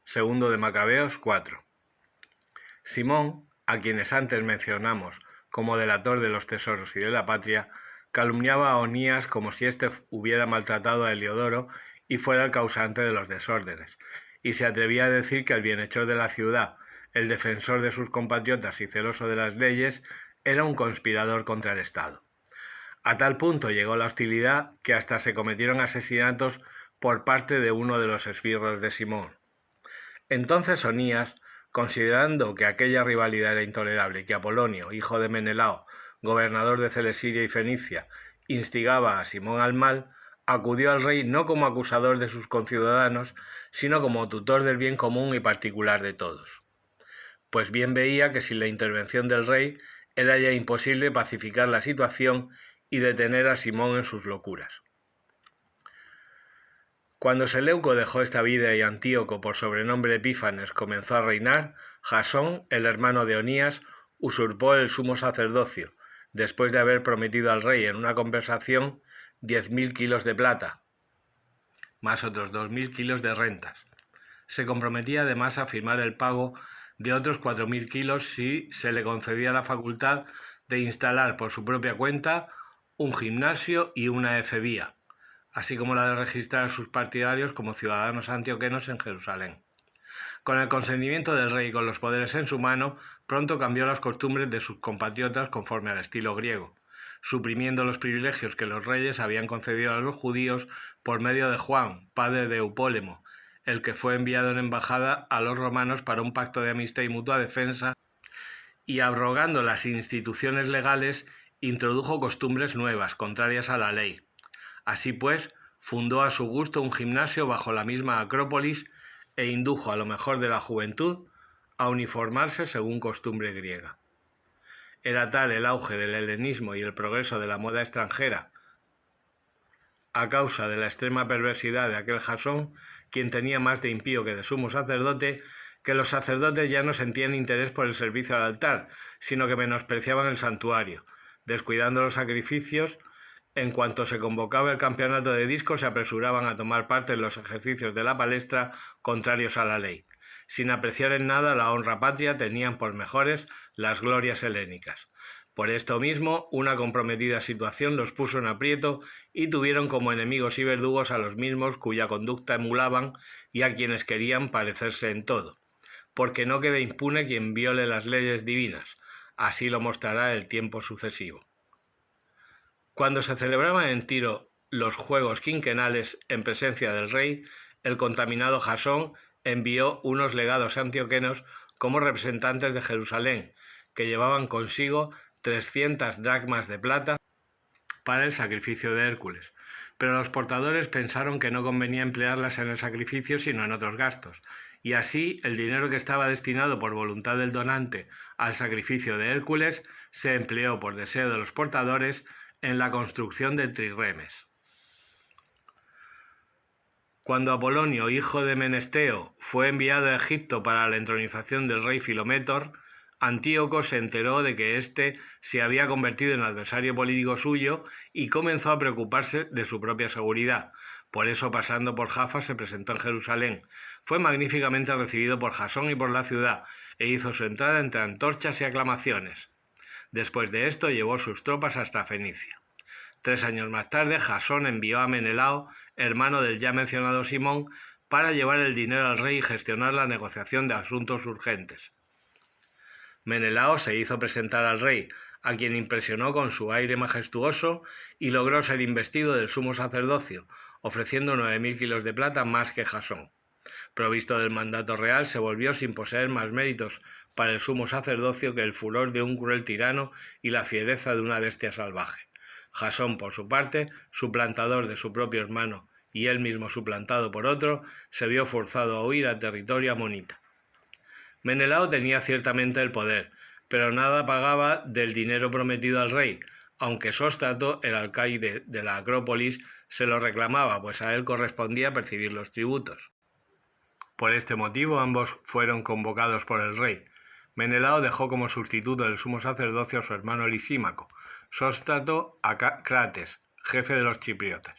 Segundo de Macabeos 4. Simón, a quienes antes mencionamos como delator de los tesoros y de la patria, calumniaba a Onías como si éste hubiera maltratado a Heliodoro y fuera el causante de los desórdenes, y se atrevía a decir que el bienhechor de la ciudad, el defensor de sus compatriotas y celoso de las leyes, era un conspirador contra el Estado. A tal punto llegó la hostilidad que hasta se cometieron asesinatos por parte de uno de los esbirros de Simón. Entonces Onías, considerando que aquella rivalidad era intolerable y que Apolonio, hijo de Menelao, gobernador de Celesiria y Fenicia, instigaba a Simón al mal, acudió al rey no como acusador de sus conciudadanos, sino como tutor del bien común y particular de todos. Pues bien veía que sin la intervención del rey era ya imposible pacificar la situación y detener a Simón en sus locuras. Cuando Seleuco dejó esta vida y Antíoco, por sobrenombre Epífanes, comenzó a reinar, Jasón, el hermano de Onías, usurpó el sumo sacerdocio, después de haber prometido al rey en una conversación 10.000 kilos de plata, más otros 2.000 kilos de rentas. Se comprometía además a firmar el pago de otros 4.000 kilos si se le concedía la facultad de instalar por su propia cuenta un gimnasio y una efebía, así como la de registrar a sus partidarios como ciudadanos antioquenos en Jerusalén. Con el consentimiento del rey y con los poderes en su mano, pronto cambió las costumbres de sus compatriotas conforme al estilo griego, suprimiendo los privilegios que los reyes habían concedido a los judíos por medio de Juan, padre de Eupólemo, el que fue enviado en embajada a los romanos para un pacto de amistad y mutua defensa, y abrogando las instituciones legales, introdujo costumbres nuevas, contrarias a la ley. Así pues, fundó a su gusto un gimnasio bajo la misma Acrópolis e indujo a lo mejor de la juventud a uniformarse según costumbre griega. Era tal el auge del helenismo y el progreso de la moda extranjera, a causa de la extrema perversidad de aquel Jasón, quien tenía más de impío que de sumo sacerdote, que los sacerdotes ya no sentían interés por el servicio al altar, sino que menospreciaban el santuario, descuidando los sacrificios. En cuanto se convocaba el campeonato de disco, se apresuraban a tomar parte en los ejercicios de la palestra contrarios a la ley. Sin apreciar en nada la honra patria, tenían por mejores las glorias helénicas. Por esto mismo, una comprometida situación los puso en aprieto y tuvieron como enemigos y verdugos a los mismos cuya conducta emulaban y a quienes querían parecerse en todo, porque no quede impune quien viole las leyes divinas. Así lo mostrará el tiempo sucesivo. Cuando se celebraban en Tiro los juegos quinquenales en presencia del rey, el contaminado Jasón envió unos legados antioquenos como representantes de Jerusalén, que llevaban consigo 300 dracmas de plata para el sacrificio de Hércules. Pero los portadores pensaron que no convenía emplearlas en el sacrificio sino en otros gastos, y así el dinero que estaba destinado por voluntad del donante al sacrificio de Hércules se empleó por deseo de los portadores en la construcción de trirremes. Cuando Apolonio, hijo de Menesteo, fue enviado a Egipto para la entronización del rey Filométor, Antíoco se enteró de que éste se había convertido en adversario político suyo y comenzó a preocuparse de su propia seguridad. Por eso, pasando por Jaffa, se presentó en Jerusalén. Fue magníficamente recibido por Jasón y por la ciudad, e hizo su entrada entre antorchas y aclamaciones. Después de esto, llevó sus tropas hasta Fenicia. 3 años más tarde, Jasón envió a Menelao, hermano del ya mencionado Simón, para llevar el dinero al rey y gestionar la negociación de asuntos urgentes. Menelao se hizo presentar al rey, a quien impresionó con su aire majestuoso y logró ser investido del sumo sacerdocio, ofreciendo 9.000 kilos de plata más que Jasón. Provisto del mandato real, se volvió sin poseer más méritos para el sumo sacerdocio que el furor de un cruel tirano y la fiereza de una bestia salvaje. Jasón, por su parte, suplantador de su propio hermano y él mismo suplantado por otro, se vio forzado a huir a territorio amonita. Menelao tenía ciertamente el poder, pero nada pagaba del dinero prometido al rey, aunque Sóstrato, el alcaide de la Acrópolis, se lo reclamaba, pues a él correspondía percibir los tributos. Por este motivo ambos fueron convocados por el rey. Menelao dejó como sustituto del sumo sacerdocio a su hermano Lisímaco, Sóstrato a Crates, jefe de los chipriotas.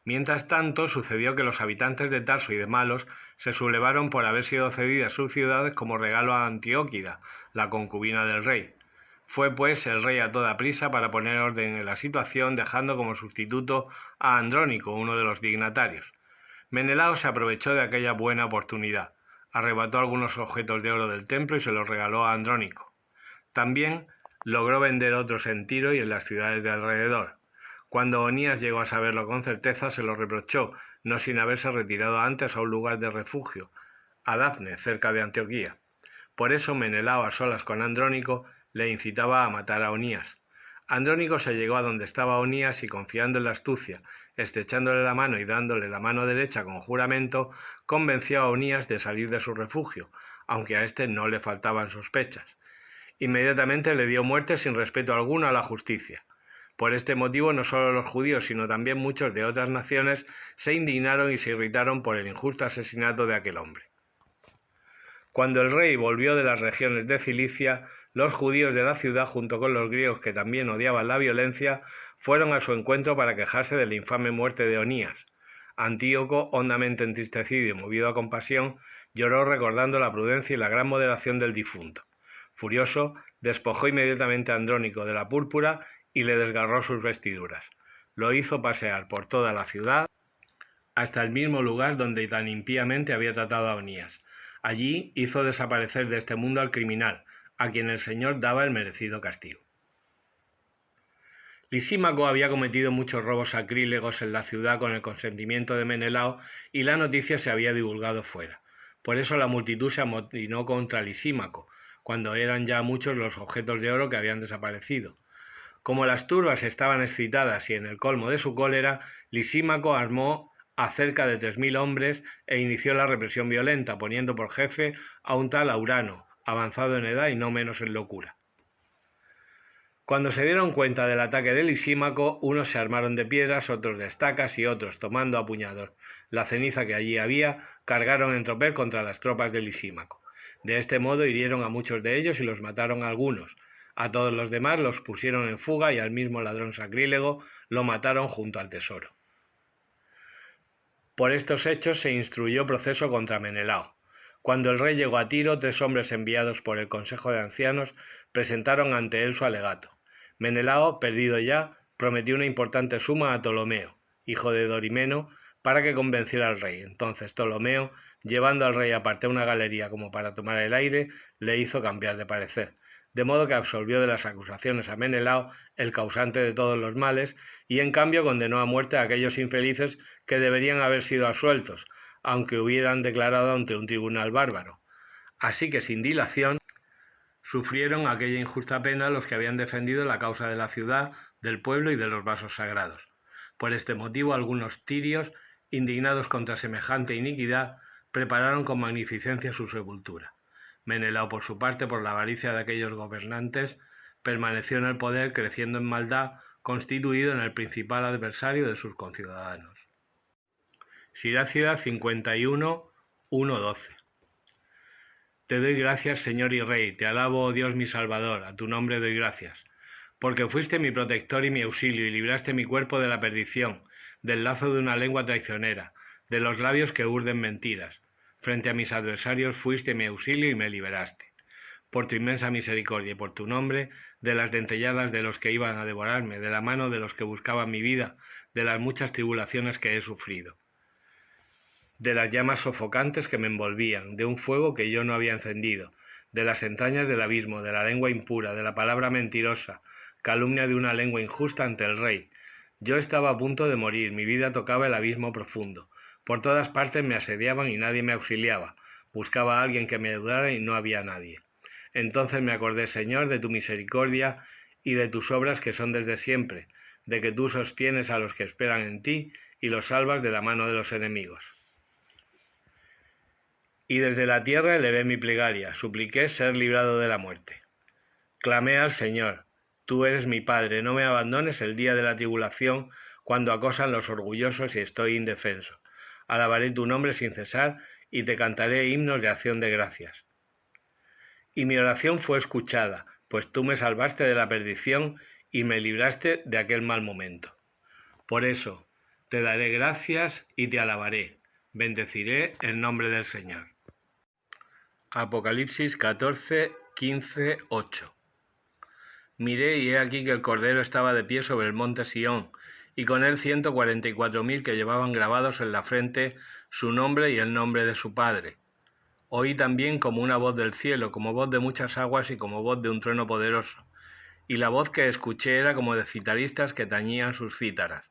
Mientras tanto, sucedió que los habitantes de Tarso y de Malos se sublevaron por haber sido cedidas sus ciudades como regalo a Antíoquida, la concubina del rey. Fue pues el rey a toda prisa para poner orden en la situación, dejando como sustituto a Andrónico, uno de los dignatarios. Menelao se aprovechó de aquella buena oportunidad, arrebató algunos objetos de oro del templo y se los regaló a Andrónico. También logró vender otros en Tiro y en las ciudades de alrededor. Cuando Onías llegó a saberlo con certeza, se lo reprochó, no sin haberse retirado antes a un lugar de refugio, a Dafne, cerca de Antioquía. Por eso Menelao, a solas con Andrónico, le incitaba a matar a Onías. Andrónico se llegó a donde estaba Onías y, confiando en la astucia, estrechándole la mano y dándole la mano derecha con juramento, convenció a Onías de salir de su refugio, aunque a éste no le faltaban sospechas. Inmediatamente le dio muerte sin respeto alguno a la justicia. Por este motivo no solo los judíos, sino también muchos de otras naciones se indignaron y se irritaron por el injusto asesinato de aquel hombre. Cuando el rey volvió de las regiones de Cilicia, los judíos de la ciudad, junto con los griegos que también odiaban la violencia, fueron a su encuentro para quejarse de la infame muerte de Onías. Antíoco, hondamente entristecido y movido a compasión, lloró recordando la prudencia y la gran moderación del difunto. Furioso, despojó inmediatamente a Andrónico de la púrpura y le desgarró sus vestiduras. Lo hizo pasear por toda la ciudad hasta el mismo lugar donde tan impíamente había tratado a Onías. Allí hizo desaparecer de este mundo al criminal, a quien el Señor daba el merecido castigo. Lisímaco había cometido muchos robos sacrílegos en la ciudad con el consentimiento de Menelao y la noticia se había divulgado fuera. Por eso la multitud se amotinó contra Lisímaco, cuando eran ya muchos los objetos de oro que habían desaparecido. Como las turbas estaban excitadas y en el colmo de su cólera, Lisímaco armó a cerca de 3000 hombres e inició la represión violenta, poniendo por jefe a un tal Aurano, avanzado en edad y no menos en locura. Cuando se dieron cuenta del ataque de Lisímaco, unos se armaron de piedras, otros de estacas y otros, tomando a puñados la ceniza que allí había, cargaron en tropel contra las tropas de Lisímaco. De este modo hirieron a muchos de ellos y los mataron a algunos. A todos los demás los pusieron en fuga y al mismo ladrón sacrílego lo mataron junto al tesoro. Por estos hechos se instruyó proceso contra Menelao. Cuando el rey llegó a Tiro, 3 hombres enviados por el Consejo de Ancianos presentaron ante él su alegato. Menelao, perdido ya, prometió una importante suma a Ptolomeo, hijo de Dorimeno, para que convenciera al rey. Entonces Ptolomeo, llevando al rey aparte a una galería como para tomar el aire, le hizo cambiar de parecer, de modo que absolvió de las acusaciones a Menelao, el causante de todos los males, y en cambio condenó a muerte a aquellos infelices que deberían haber sido absueltos, aunque hubieran declarado ante un tribunal bárbaro. Así que sin dilación sufrieron aquella injusta pena los que habían defendido la causa de la ciudad, del pueblo y de los vasos sagrados. Por este motivo algunos tirios, indignados contra semejante iniquidad, prepararon con magnificencia su sepultura. Menelao, por su parte, por la avaricia de aquellos gobernantes, permaneció en el poder, creciendo en maldad, constituido en el principal adversario de sus conciudadanos. Sirácida 51, 1-12. Te doy gracias, Señor y Rey, te alabo, oh Dios mi Salvador, a tu nombre doy gracias, porque fuiste mi protector y mi auxilio, y libraste mi cuerpo de la perdición, del lazo de una lengua traicionera, de los labios que urden mentiras. Frente a mis adversarios fuiste mi auxilio y me liberaste. Por tu inmensa misericordia y por tu nombre, de las dentelladas de los que iban a devorarme, de la mano de los que buscaban mi vida, de las muchas tribulaciones que he sufrido, de las llamas sofocantes que me envolvían, de un fuego que yo no había encendido, de las entrañas del abismo, de la lengua impura, de la palabra mentirosa, calumnia de una lengua injusta ante el rey. Yo estaba a punto de morir, mi vida tocaba el abismo profundo. Por todas partes me asediaban y nadie me auxiliaba. Buscaba a alguien que me ayudara y no había nadie. Entonces me acordé, Señor, de tu misericordia y de tus obras que son desde siempre, de que tú sostienes a los que esperan en ti y los salvas de la mano de los enemigos. Y desde la tierra elevé mi plegaria, supliqué ser librado de la muerte. Clamé al Señor, tú eres mi Padre, no me abandones el día de la tribulación, cuando acosan los orgullosos y estoy indefenso. Alabaré tu nombre sin cesar y te cantaré himnos de acción de gracias. Y mi oración fue escuchada, pues tú me salvaste de la perdición y me libraste de aquel mal momento. Por eso, Te daré gracias y te alabaré. Bendeciré el nombre del Señor. Apocalipsis 14, 15, 8. Miré y he aquí que el Cordero estaba de pie sobre el monte Sión, y con él 144.000 que llevaban grabados en la frente su nombre y el nombre de su Padre. Oí también como una voz del cielo, como voz de muchas aguas y como voz de un trueno poderoso. Y la voz que escuché era como de citaristas que tañían sus cítaras,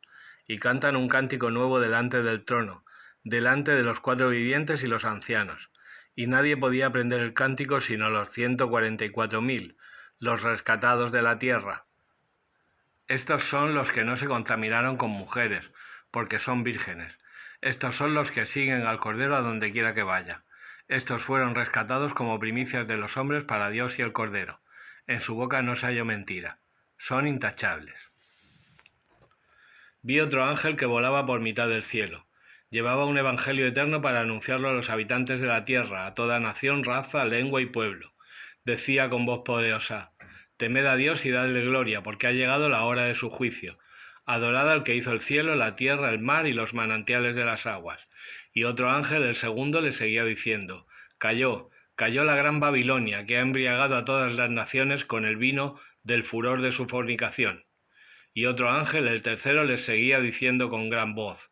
y cantan un cántico nuevo delante del trono, delante de los 4 vivientes y los ancianos. Y nadie podía aprender el cántico sino los 144.000, los rescatados de la tierra. Estos son los que no se contaminaron con mujeres, porque son vírgenes. Estos son los que siguen al Cordero a donde quiera que vaya. Estos fueron rescatados como primicias de los hombres para Dios y el Cordero. En su boca no se halló mentira. Son intachables. Vi otro ángel que volaba por mitad del cielo. Llevaba un evangelio eterno para anunciarlo a los habitantes de la tierra, a toda nación, raza, lengua y pueblo. Decía con voz poderosa: Temed a Dios y dadle gloria, porque ha llegado la hora de su juicio. Adorad al que hizo el cielo, la tierra, el mar y los manantiales de las aguas. Y otro ángel, el segundo, le seguía diciendo: Cayó la gran Babilonia, que ha embriagado a todas las naciones con el vino del furor de su fornicación. Y otro ángel, el tercero, les seguía diciendo con gran voz: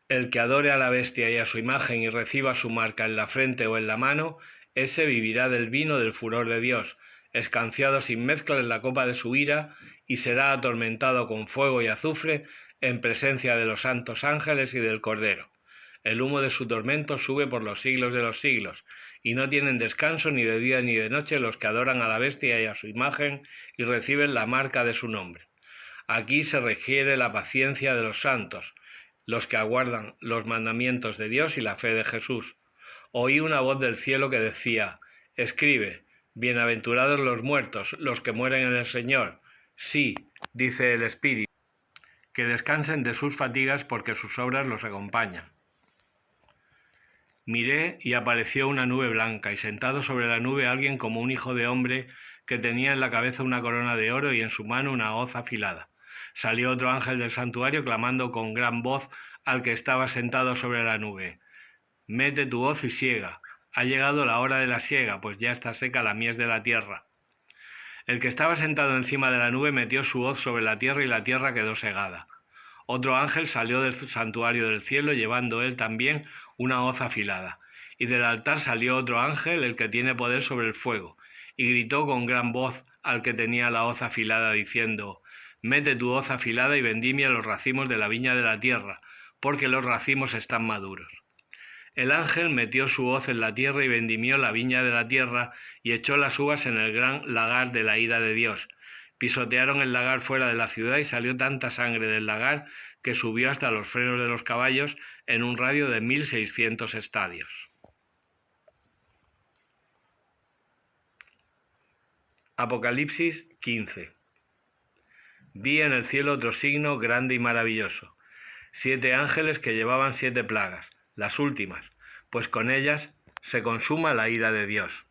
El que adore a la bestia y a su imagen y reciba su marca en la frente o en la mano, ese vivirá del vino del furor de Dios, escanciado sin mezcla en la copa de su ira, y será atormentado con fuego y azufre en presencia de los santos ángeles y del Cordero. El humo de su tormento sube por los siglos de los siglos, y no tienen descanso ni de día ni de noche los que adoran a la bestia y a su imagen y reciben la marca de su nombre. Aquí se requiere la paciencia de los santos, los que aguardan los mandamientos de Dios y la fe de Jesús. Oí una voz del cielo que decía: Escribe, bienaventurados los muertos, los que mueren en el Señor. Sí, dice el Espíritu, que descansen de sus fatigas porque sus obras los acompañan. Miré y apareció una nube blanca, y sentado sobre la nube alguien como un hijo de hombre, que tenía en la cabeza una corona de oro y en su mano una hoz afilada. Salió otro ángel del santuario clamando con gran voz al que estaba sentado sobre la nube: Mete tu hoz y siega. Ha llegado la hora de la siega, pues ya está seca la mies de la tierra. El que estaba sentado encima de la nube metió su hoz sobre la tierra y la tierra quedó segada. Otro ángel salió del santuario del cielo llevando él también una hoz afilada. Y del altar salió otro ángel, el que tiene poder sobre el fuego, y gritó con gran voz al que tenía la hoz afilada, diciendo: Mete tu hoz afilada y vendimia los racimos de la viña de la tierra, porque los racimos están maduros. El ángel metió su hoz en la tierra y vendimió la viña de la tierra y echó las uvas en el gran lagar de la ira de Dios. Pisotearon el lagar fuera de la ciudad y salió tanta sangre del lagar que subió hasta los frenos de los caballos en un radio de 1.600 estadios. Apocalipsis 15. Vi en el cielo otro signo grande y maravilloso: 7 ángeles que llevaban 7 plagas, las últimas, pues con ellas se consuma la ira de Dios.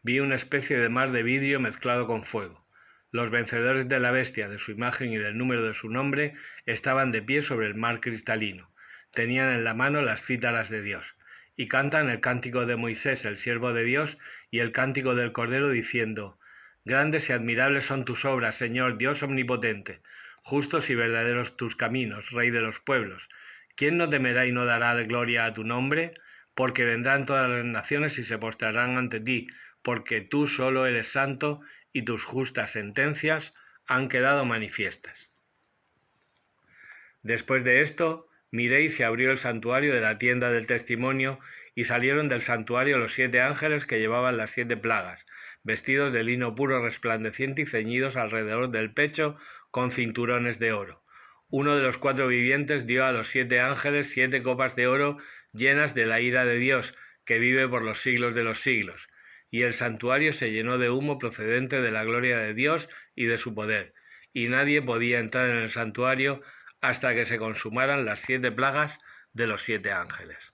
Vi una especie de mar de vidrio mezclado con fuego. Los vencedores de la bestia, de su imagen y del número de su nombre, estaban de pie sobre el mar cristalino. Tenían en la mano las cítaras de Dios, y cantan el cántico de Moisés, el siervo de Dios, y el cántico del Cordero, diciendo: Grandes y admirables son tus obras, Señor Dios omnipotente. Justos y verdaderos tus caminos, Rey de los pueblos. ¿Quién no temerá y no dará gloria a tu nombre? Porque vendrán todas las naciones y se postrarán ante ti, porque tú solo eres santo, y tus justas sentencias han quedado manifiestas. Después de esto, miré y se abrió el santuario de la tienda del testimonio, y salieron del santuario los 7 ángeles que llevaban las 7 plagas, vestidos de lino puro resplandeciente y ceñidos alrededor del pecho con cinturones de oro. Uno de los 4 vivientes dio a los 7 ángeles 7 copas de oro llenas de la ira de Dios, que vive por los siglos de los siglos. Y el santuario se llenó de humo procedente de la gloria de Dios y de su poder, y nadie podía entrar en el santuario hasta que se consumaran las 7 plagas de los 7 ángeles.